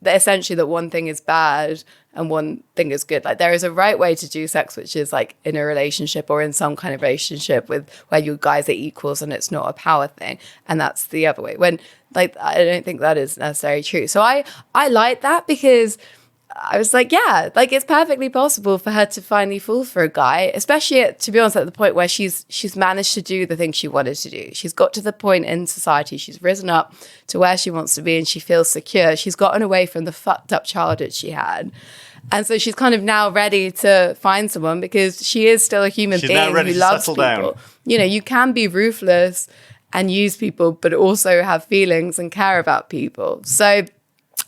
essentially that one thing is bad and one thing is good. Like, there is a right way to do sex, which is like in a relationship or in some kind of relationship where you guys are equals and it's not a power thing. And that's the other way. When like, I don't think that is necessarily true. So I like that, because I was like, yeah, like it's perfectly possible for her to finally fall for a guy, especially to be honest, at the point where she's managed to do the thing she wanted to do. She's got to the point in society, she's risen up to where she wants to be, and she feels secure. She's gotten away from the fucked up childhood she had. And so she's kind of now ready to find someone, because she is still a human being who loves people. Down. You can be ruthless and use people, but also have feelings and care about people. So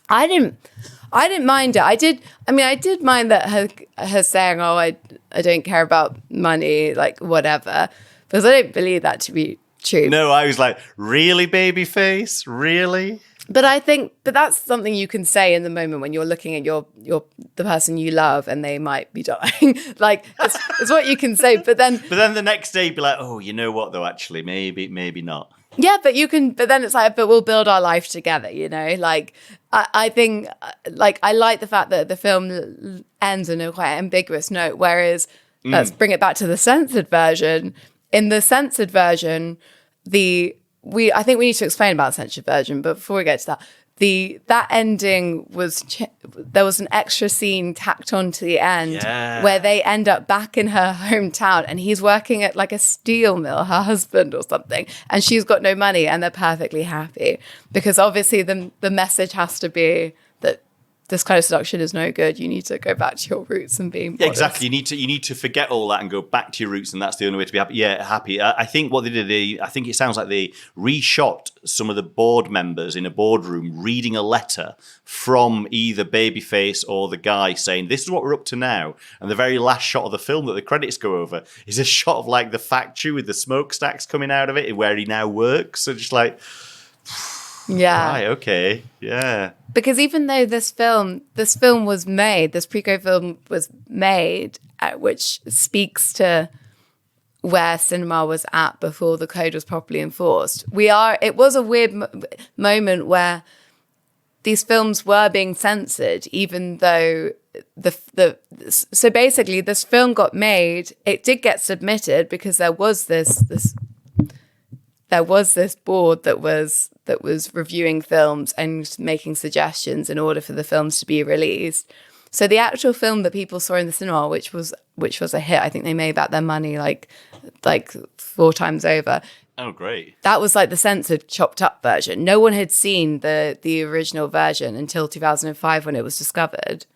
I didn't mind it. I did mind that her saying, "Oh, I don't care about money," like whatever, because I don't believe that to be true. No, I was like, really, Babyface, really? But that's something you can say in the moment when you're looking at the person you love and they might be dying. Like, it's what you can say. But then the next day, you'd be like, oh, you know what though? Actually, maybe not. Yeah, but then it's like, but we'll build our life together, you know? Like, I think, like, I like the fact that the film ends on a quite ambiguous note, whereas, let's bring it back to the censored version. In the censored version, I think we need to explain about the censored version, but before we get to that, that ending was there was an extra scene tacked on to the end where they end up back in her hometown and he's working at like a steel mill, her husband or something, and she's got no money and they're perfectly happy because obviously the message has to be that this kind of seduction is no good. You need to go back to your roots and be modest. Exactly. You need to forget all that and go back to your roots, and that's the only way to be happy. Yeah, happy. I think what they did, I think it sounds like they reshot some of the board members in a boardroom reading a letter from either Babyface or the guy saying, "This is what we're up to now." And the very last shot of the film that the credits go over is a shot of like the factory with the smokestacks coming out of it, where he now works. So just like. Yeah. Right, okay. Yeah. Because even though this film was made, this pre-code film was made, which speaks to where cinema was at before the code was properly enforced. It was a weird moment where these films were being censored, even though so basically this film got made. It did get submitted because there was this board that was reviewing films and making suggestions in order for the films to be released. So the actual film that people saw in the cinema, which was a hit, I think they made back their money like 4 times over. Oh, great. That was like the censored, chopped up version. No one had seen the original version until 2005 when it was discovered.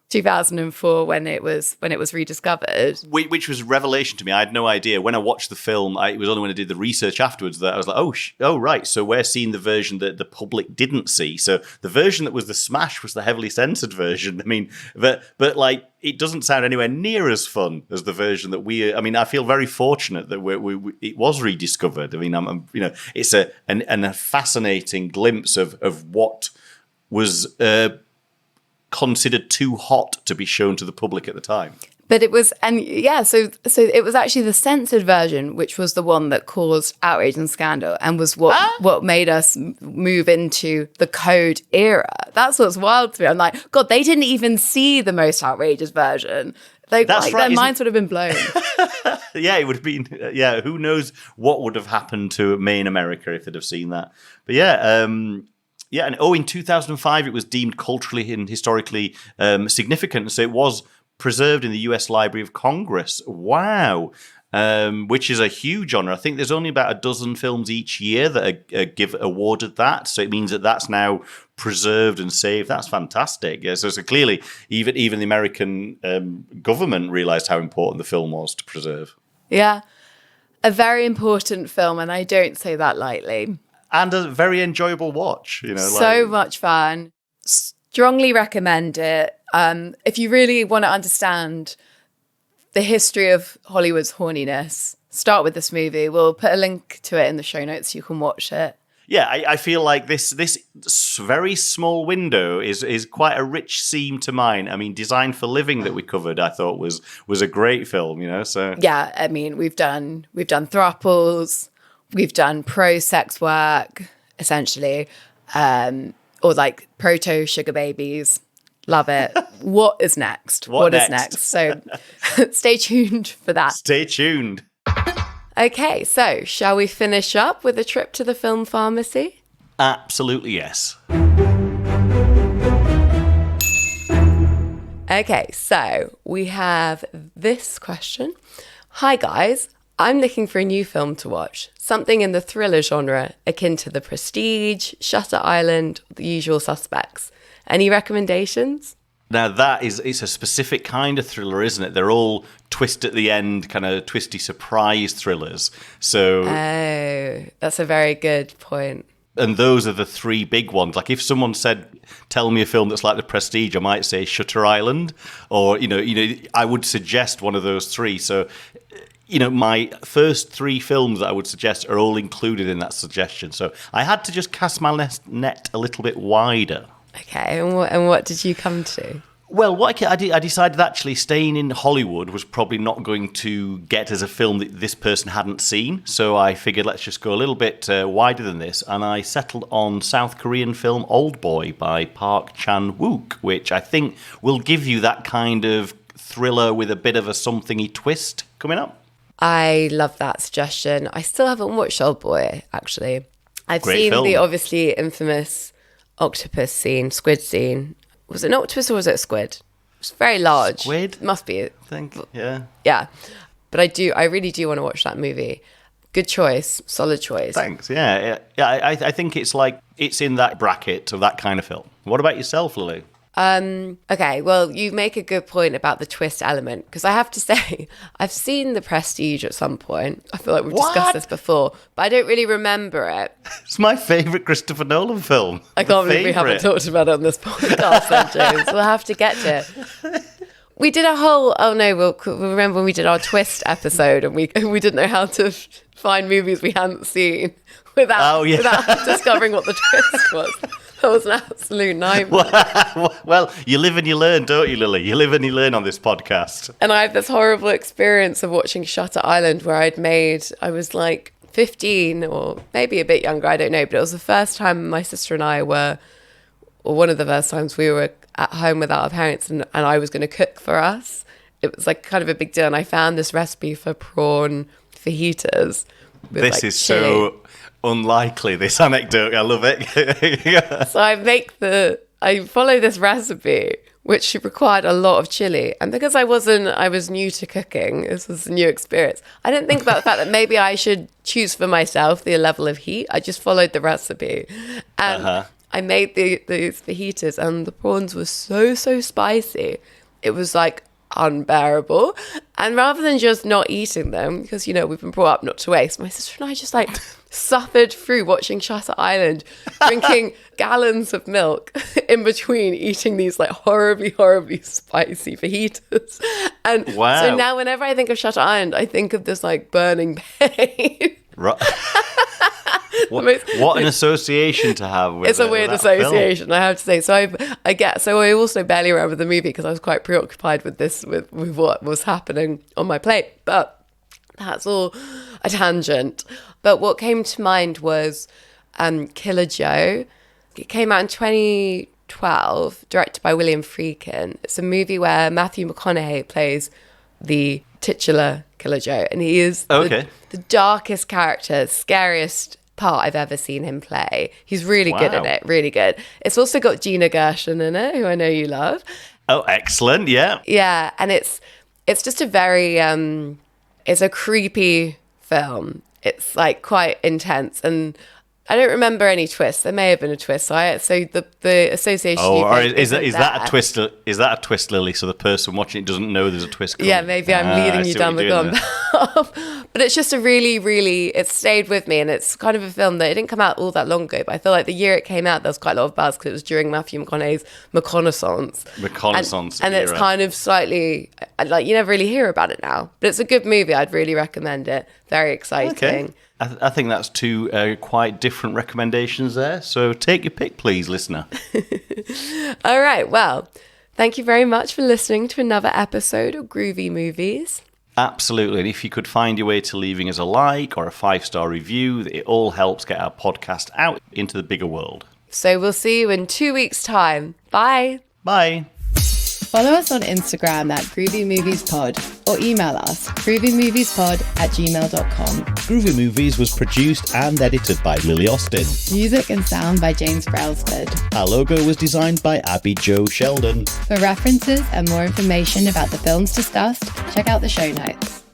2004 when it was rediscovered, which was a revelation to me. I had no idea when I watched the film. It was only when I did the research afterwards that I was like, oh right, so we're seeing the version that the public didn't see. So the version that was the smash was the heavily censored version. I mean, but like it doesn't sound anywhere near as fun as the version that I feel very fortunate that it was rediscovered. I mean, it's a fascinating glimpse of what was. Considered too hot to be shown to the public at the time. But it was, so it was actually the censored version, which was the one that caused outrage and scandal and was what made us move into the code era. That's what's wild to me. I'm like, God, they didn't even see the most outrageous version. That's right, their minds would have been blown. Yeah, it would have been, who knows what would have happened to main America if they'd have seen that. But in 2005, it was deemed culturally and historically significant. So it was preserved in the US Library of Congress. Wow. Which is a huge honor. I think there's only about a dozen films each year that are awarded that. So it means that that's now preserved and saved. That's fantastic. Yeah, so clearly, even the American government realized how important the film was to preserve. Yeah. A very important film, and I don't say that lightly. And a very enjoyable watch, So much fun. Strongly recommend it. If you really want to understand the history of Hollywood's horniness, start with this movie. We'll put a link to it in the show notes so you can watch it. Yeah, I feel like this very small window is quite a rich seam to mine. I mean, Design for Living that we covered, I thought was a great film, so. Yeah, I mean, we've done thruples. We've done pro-sex work, essentially, or like proto-sugar babies. Love it. What is next? What is next? So stay tuned for that. Stay tuned. Okay, so shall we finish up with a trip to the film pharmacy? Absolutely, yes. Okay, so we have this question. Hi, guys. I'm looking for a new film to watch, something in the thriller genre, akin to The Prestige, Shutter Island, The Usual Suspects. Any recommendations? Now it's a specific kind of thriller, isn't it? They're all twist at the end, kind of twisty surprise thrillers. So, that's a very good point. And those are the 3 big ones. Like if someone said, "Tell me a film that's like The Prestige," I might say Shutter Island, or I would suggest one of those 3. So. My first 3 films that I would suggest are all included in that suggestion. So I had to just cast my net a little bit wider. Okay, and what did you come to? Well, I decided actually staying in Hollywood was probably not going to get as a film that this person hadn't seen. So I figured let's just go a little bit wider than this. And I settled on South Korean film Oldboy by Park Chan-wook, which I think will give you that kind of thriller with a bit of a somethingy twist coming up. I love that suggestion. I still haven't watched Oldboy, actually. I've Great seen film. the obviously infamous octopus scene, squid scene. Was it an octopus or was it a squid? It's very large. Squid? Must be. I think, yeah. Yeah. But I really do want to watch that movie. Good choice. Solid choice. Thanks. Yeah. I think it's in that bracket of that kind of film. What about yourself, Lily? Okay, well, you make a good point about the twist element, because I have to say, I've seen The Prestige at some point. I feel like we've discussed this before, but I don't really remember it. It's my favourite Christopher Nolan film. I can't believe we haven't talked about it on this podcast, then, James. We'll have to get to it. We did a whole, we'll remember when we did our twist episode and we didn't know how to find movies we hadn't seen without discovering what the twist was. That was an absolute nightmare. Well, you live and you learn, don't you, Lily? You live and you learn on this podcast. And I had this horrible experience of watching Shutter Island where I was like 15 or maybe a bit younger, I don't know, but it was the first time my sister and I were, or one of the first times we were at home without our parents and I was going to cook for us. It was like kind of a big deal. And I found this recipe for prawn fajitas. This is so unlikely, this anecdote. I love it. So I follow this recipe, which required a lot of chili. And because I was new to cooking, this was a new experience. I didn't think about the fact that maybe I should choose for myself the level of heat. I just followed the recipe. And I made these fajitas and the prawns were so spicy. It was like unbearable. And rather than just not eating them, because, we've been brought up not to waste, my sister and I just suffered through watching Shutter Island, drinking gallons of milk in between eating these horribly spicy fajitas. And so now whenever I think of Shutter Island, I think of this burning pain. Right. What an association to have with it's a weird association, I have to say. So I also barely remember the movie because I was quite preoccupied with what was happening on my plate. But that's all a tangent. But what came to mind was Killer Joe. It came out in 2012, directed by William Friedkin. It's a movie where Matthew McConaughey plays the titular Killer Joe, and he is the darkest character, scariest part I've ever seen him play. He's really good in it, really good. It's also got Gina Gershon in it, who I know you love. Oh, excellent, yeah. Yeah, and it's just a very, it's a creepy film. It's quite intense, and I don't remember any twists. There may have been a twist. So the association. Oh, or is that a twist? Is that a twist, Lily? So the person watching it doesn't know there's a twist coming? Yeah, maybe I'm leading you down the gone path. But it's just a really, really. It stayed with me, and it's kind of a film that it didn't come out all that long ago. But I feel like the year it came out, there was quite a lot of buzz because it was during Matthew McConaughey's Reconnaissance. And it's kind of slightly you never really hear about it now. But it's a good movie. I'd really recommend it. Very exciting. Okay. I think that's two quite different recommendations there. So take your pick, please, listener. All right. Well, thank you very much for listening to another episode of Groovy Movies. Absolutely. And if you could find your way to leaving us a like or a 5-star review, it all helps get our podcast out into the bigger world. So we'll see you in 2 weeks' time. Bye. Bye. Follow us on Instagram at Groovy Movies Pod or email us groovymoviespod@gmail.com. Groovy Movies was produced and edited by Lily Austin. Music and sound by James Brailsford. Our logo was designed by Abby Jo Sheldon. For references and more information about the films discussed, check out the show notes.